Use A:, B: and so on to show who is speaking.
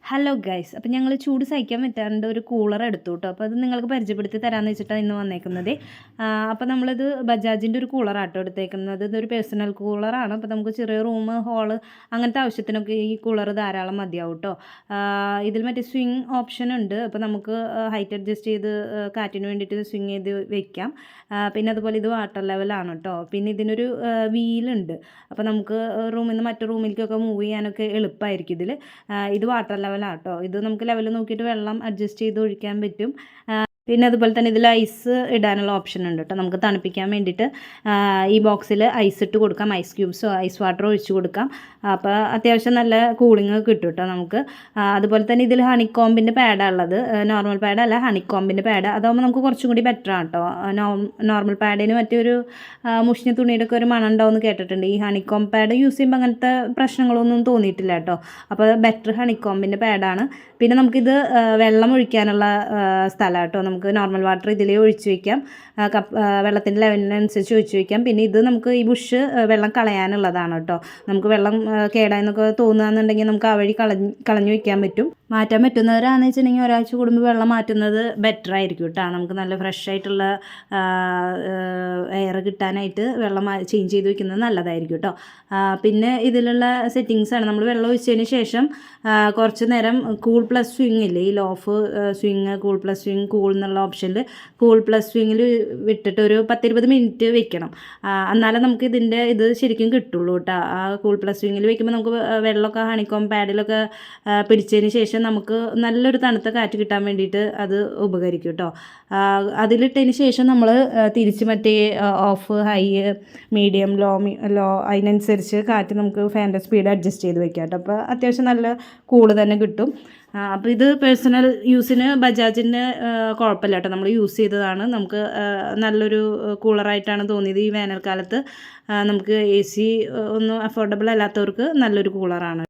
A: Hello guys, അപ്പോൾ ഞങ്ങൾ ചൂട് സഹിക്കാൻ പറ്റാണ്ട് ഒരു കൂളർ എടുത്തു കേട്ടോ. അപ്പോൾ അത് നിങ്ങൾക്ക് പരിചയപ്പെടുത്തി തരാമെന്ന് വെച്ചിട്ടാണ് ഇന്ന് വന്നേക്കുന്നത്. അപ്പോൾ നമ്മളിത് ബജാജിൻ്റെ ഒരു കൂളറാട്ടോ എടുത്തേക്കുന്നത്. ഇതൊരു പേഴ്സണൽ കൂളറാണ്. അപ്പോൾ നമുക്ക് ചെറിയ റൂം, ഹോള് അങ്ങനത്തെ ആവശ്യത്തിനൊക്കെ ഈ കൂളർ ധാരാളം മതിയാവും കേട്ടോ. ഇതിൽ മറ്റേ സ്വിങ് ഓപ്ഷൻ ഉണ്ട്. അപ്പോൾ നമുക്ക് ഹൈറ്റ് അഡ്ജസ്റ്റ് ചെയ്ത് കാറ്റിന് വേണ്ടിയിട്ട് സ്വിങ് ചെയ്ത് വെക്കാം. പിന്നെ അതുപോലെ ഇത് വാട്ടർ ലെവലാണ് കേട്ടോ. പിന്നെ ഇതിനൊരു വീലുണ്ട്. അപ്പോൾ നമുക്ക് റൂമിൽ നിന്ന് മറ്റു റൂമിലേക്കൊക്കെ മൂവ് ചെയ്യാനൊക്കെ എളുപ്പമായിരിക്കും ഇതിൽ. ഇത് വാട്ടർ ലെവലാട്ടോ. ഇത് നമുക്ക് ലെവൽ നോക്കിയിട്ട് വെള്ളം അഡ്ജസ്റ്റ് ചെയ്ത് ഒഴിക്കാൻ പറ്റും. പിന്നെ അതുപോലെ തന്നെ ഇതിൽ ഐസ് ഇടാനുള്ള ഓപ്ഷൻ ഉണ്ട് കേട്ടോ. നമുക്ക് തണുപ്പിക്കാൻ വേണ്ടിയിട്ട് ഈ ബോക്സിൽ ഐസ് ഇട്ട് കൊടുക്കാം. ഐസ് ക്യൂബ്സോ ഐസ് വാട്ടറോ ഒഴിച്ച് കൊടുക്കാം. അപ്പോൾ അത്യാവശ്യം നല്ല കൂളിംഗ് കിട്ടും കേട്ടോ നമുക്ക്. അതുപോലെ തന്നെ ഇതിൽ ഹണിക്കോമ്പിൻ്റെ പാഡാണ് ഉള്ളത്. നോർമൽ പാഡല്ല, ഹണിക്കോമ്പിൻ്റെ പാഡ്. അതാകുമ്പോൾ നമുക്ക് കുറച്ചും കൂടി ബെറ്ററാണ് കേട്ടോ. നോർമൽ പാഡിന് മറ്റൊരു മുഷിഞ്ഞ തുണിയുടെ ഒക്കെ ഒരു മണം ഉണ്ടാവുമെന്ന് കേട്ടിട്ടുണ്ട്. ഈ ഹണിക്കോം പാഡ് യൂസ് ചെയ്യുമ്പോൾ അങ്ങനത്തെ പ്രശ്നങ്ങളൊന്നും തോന്നിയിട്ടില്ല കേട്ടോ. അപ്പോൾ ബെറ്റർ ഹണിക്കോമ്പിൻ്റെ പാഡാണ്. പിന്നെ നമുക്കിത് വെള്ളം ഒഴിക്കാനുള്ള സ്ഥലം കേട്ടോ. നമുക്ക് നോർമൽ വാട്ടർ ഇതിലേ ഒഴിച്ച് വയ്ക്കാം. വെള്ളത്തിൻ്റെ ലെവലിനനുസരിച്ച് ഒഴിച്ച് വയ്ക്കാം. പിന്നെ ഇത് നമുക്ക് ഈ ബുഷ് വെള്ളം കളയാനുള്ളതാണ് കേട്ടോ. നമുക്ക് വെള്ളം കേടായെന്നൊക്കെ തോന്നുകയെന്നുണ്ടെങ്കിൽ നമുക്ക് ആ വഴി കളഞ്ഞു വയ്ക്കാൻ പറ്റും. മാറ്റാൻ പറ്റുന്നവരാണെന്ന് വെച്ചിട്ടുണ്ടെങ്കിൽ ഒരാഴ്ച കൂടുമ്പോൾ വെള്ളം മാറ്റുന്നത് ബെറ്റർ ആയിരിക്കും കേട്ടോ. നമുക്ക് നല്ല ഫ്രഷ് ആയിട്ടുള്ള എയർ കിട്ടാനായിട്ട് വെള്ളം ചേഞ്ച് ചെയ്ത് വയ്ക്കുന്നത് നല്ലതായിരിക്കും കേട്ടോ. പിന്നെ ഇതിലുള്ള സെറ്റിങ്സാണ്. നമ്മൾ വെള്ളം ഒഴിച്ചതിന് ശേഷം കുറച്ച് നേരം കൂൾ പ്ലസ് സ്വിങ് ഇല്ലേ, ഈ loaf swing, cool plus swing, cool എന്നുള്ള ഓപ്ഷനിൽ കൂൾ പ്ലസ് സ്വിങ്ങിൽ വിട്ടിട്ട് ഒരു 10-20 മിനിറ്റ് വെക്കണം. എന്നാലേ നമുക്ക് ഇതിൻ്റെ ഇത് ശരിക്കും കിട്ടുള്ളൂ കേട്ടോ. ആ കൂൾ പ്ലസ് സ്വിങ്ങിൽ വെക്കുമ്പോൾ നമുക്ക് വെള്ളമൊക്കെ ഹണിക്കോം പാഡിലൊക്കെ പിടിച്ചതിന് ശേഷം നമുക്ക് നല്ലൊരു തണുത്ത കാറ്റ് കിട്ടാൻ വേണ്ടിയിട്ട് അത് ഉപകരിക്കും കേട്ടോ. അതിലിട്ടതിന് ശേഷം നമ്മൾ തിരിച്ച് മറ്റേ ഓഫ്, ഹൈ, മീഡിയം, ലോ അതിനനുസരിച്ച് കാറ്റ് നമുക്ക് ഫാൻ്റെ സ്പീഡ് അഡ്ജസ്റ്റ് ചെയ്ത് വെക്കാം കേട്ടോ. അപ്പോൾ അത്യാവശ്യം നല്ല കൂള് തന്നെ കിട്ടും. അപ്പോൾ ഇത് പേഴ്സണൽ യൂസിന് ബജാജിൻ്റെ കുഴപ്പമില്ല കേട്ടോ. നമ്മൾ യൂസ് ചെയ്തതാണ്. നമുക്ക് നല്ലൊരു കൂളറായിട്ടാണ് തോന്നിയത്. ഈ വേനൽക്കാലത്ത് നമുക്ക് AC ഒന്നും അഫോർഡബിൾ അല്ലാത്തവർക്ക് നല്ലൊരു കൂളറാണ്.